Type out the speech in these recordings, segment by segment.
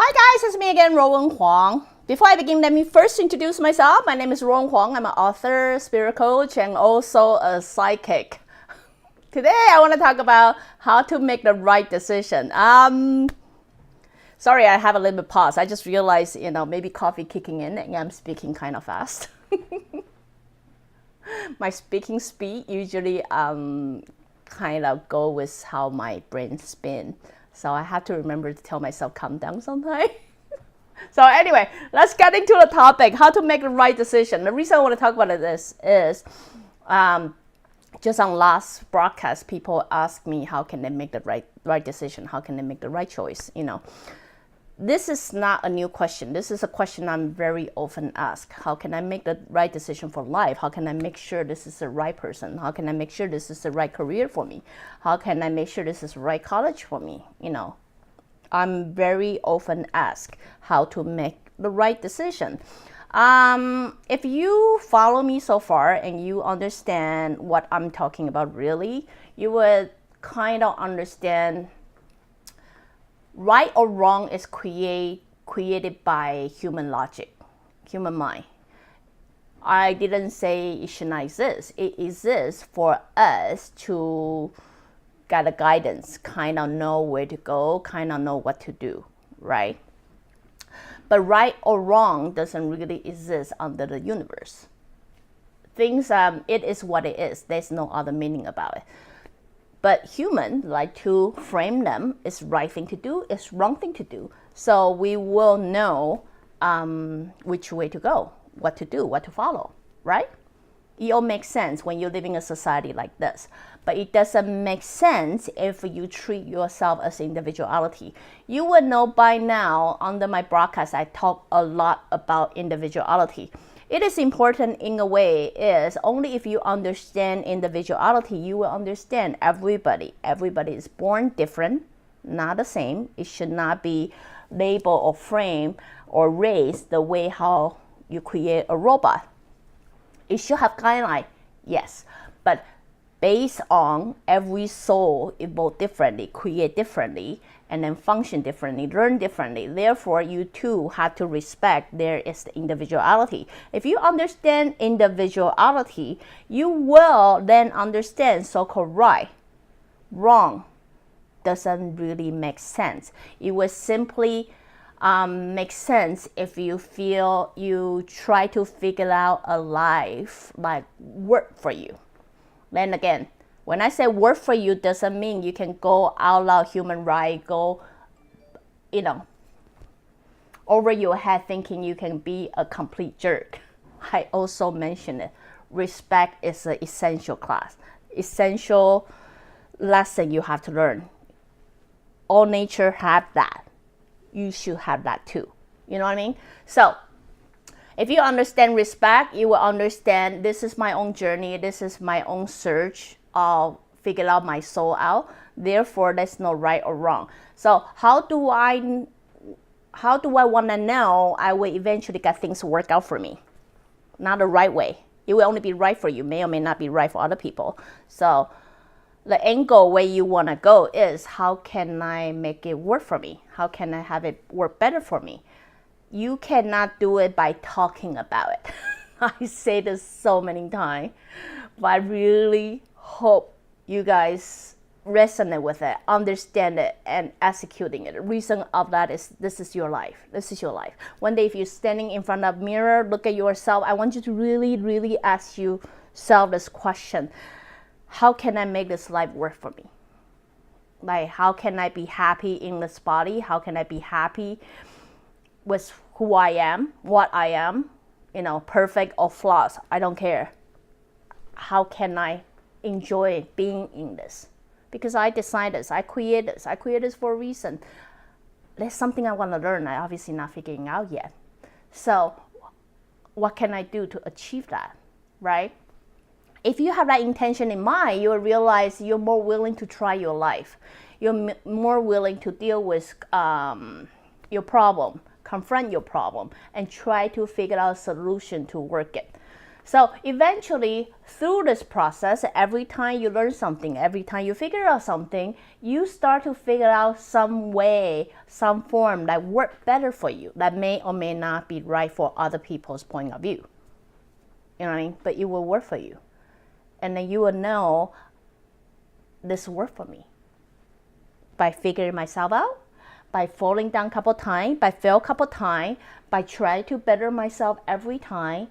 Hi guys, it's me again, Rowan Huang. Before I begin, let me first introduce myself. My name is Rowan Huang. I'm an author, spirit coach, and also a psychic. Today I want to talk about how to make the right decision. Sorry, I have a little bit pause. I just realized, maybe coffee kicking in and I'm speaking kind of fast. My speaking speed usually kind of go with how my brain spin. So I have to remember to tell myself calm down sometimes. So anyway, let's get into the topic, how to make the right decision. The reason I want to talk about this is just on last broadcast, people ask me how can they make the right decision, how can they make the right choice, This is not a new question. This is a question I'm very often asked. How can I make the right decision for life? How can I make sure this is the right person? How can I make sure this is the right career for me? How can I make sure this is the right college for me? I'm very often asked how to make the right decision. If you follow me so far and you understand what I'm talking about really, you would kind of understand right or wrong is created by human logic, human mind. I didn't say it should not exist. It exists for us to get a guidance, kind of know where to go, kind of know what to do, right? But right or wrong doesn't really exist under the universe. Things, it is what it is. There's no other meaning about it. But humans like to frame them as right thing to do, as wrong thing to do. So we will know which way to go, what to do, what to follow, right? It all makes sense when you're living in a society like this. But it doesn't make sense if you treat yourself as individuality. You would know by now, under my broadcast, I talk a lot about individuality. It is important in a way is only if you understand individuality, you will understand everybody. Everybody is born different, not the same. It should not be labeled or framed or raised the way how you create a robot. It should have guidelines, yes, but based on every soul evolve differently, create differently, and then function differently, learn differently. Therefore, you too have to respect there is the individuality. If you understand individuality, you will then understand so-called right, wrong doesn't really make sense. It will simply make sense if you feel you try to figure out a life like work for you. Then again, when I say work for you, doesn't mean you can go out loud human right, go, over your head thinking you can be a complete jerk. I also mentioned it. Respect is an essential class, essential lesson you have to learn. All nature have that. You should have that too. You know what I mean? So if you understand respect, you will understand this is my own journey. This is my own search. I'll figure out my soul out. Therefore, there's no right or wrong. So how do I want to know I will eventually get things to work out for me? Not the right way. It will only be right for you. May or may not be right for other people. So the angle where you want to go is how can I make it work for me? How can I have it work better for me? You cannot do it by talking about it. I say this so many times, but I really hope you guys resonate with it, understand it, and executing it. The reason of that is this is your life. This is your life. One day if you're standing in front of a mirror, look at yourself, I want you to really, really ask yourself this question. How can I make this life work for me? Like, how can I be happy in this body? How can I be happy with who I am, what I am, perfect or flaws? I don't care. How can I enjoy being in this? Because I decided this, I create this. I create this for a reason. There's something I want to learn. I'm obviously not figuring out yet. So what can I do to achieve that, right? If you have that intention in mind, you'll realize you're more willing to try your life. You're more willing to deal with your problem, confront your problem, and try to figure out a solution to work it. So eventually, through this process, every time you learn something, every time you figure out something, you start to figure out some way, some form that work better for you, that may or may not be right for other people's point of view. You know what I mean? But it will work for you. And then you will know this worked for me. By figuring myself out, by falling down a couple times, by fail a couple times, by trying to better myself every time.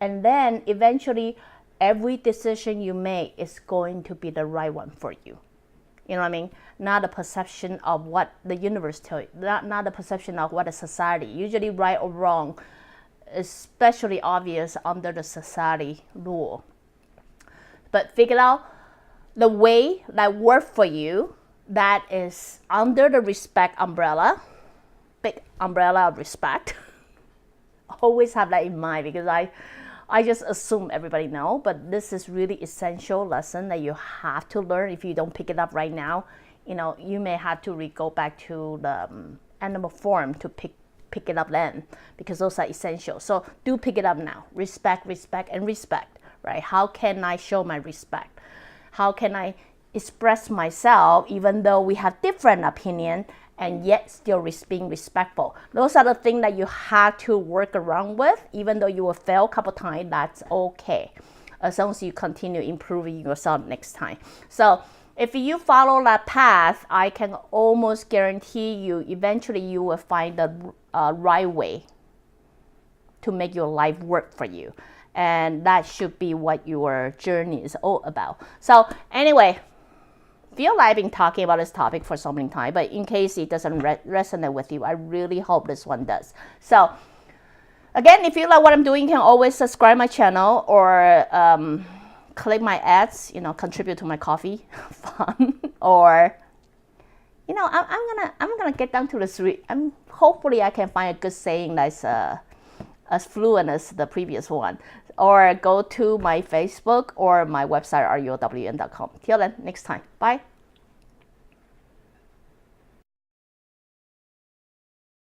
And then eventually, every decision you make is going to be the right one for you. You know what I mean? Not a perception of what the universe tells you, not a perception of what a society, usually right or wrong, especially obvious under the society rule. But figure out the way that works for you, that is under the respect umbrella, big umbrella of respect. Always have that in mind, because I just assume everybody know, but this is really essential lesson that you have to learn. If you don't pick it up right now, you may have to go back to the animal form to pick it up then, because those are essential. So do pick it up now. Respect, respect, and respect, right? How can I show my respect? How can I express myself even though we have different opinion, and yet still being respectful? Those are the things that you have to work around with. Even though you will fail a couple times, that's okay, as long as you continue improving yourself next time. So if you follow that path, I can almost guarantee you eventually you will find the right way to make your life work for you. And that should be what your journey is all about. So anyway, feel like I've been talking about this topic for so many times, but in case it doesn't resonate with you, I really hope this one does. So again, if you like what I'm doing, you can always subscribe my channel or click my ads, contribute to my coffee fund, or I'm gonna get down to the street. Hopefully I can find a good saying that's as fluent as the previous one, or go to my Facebook or my website ruown.com. Till then, next time, bye.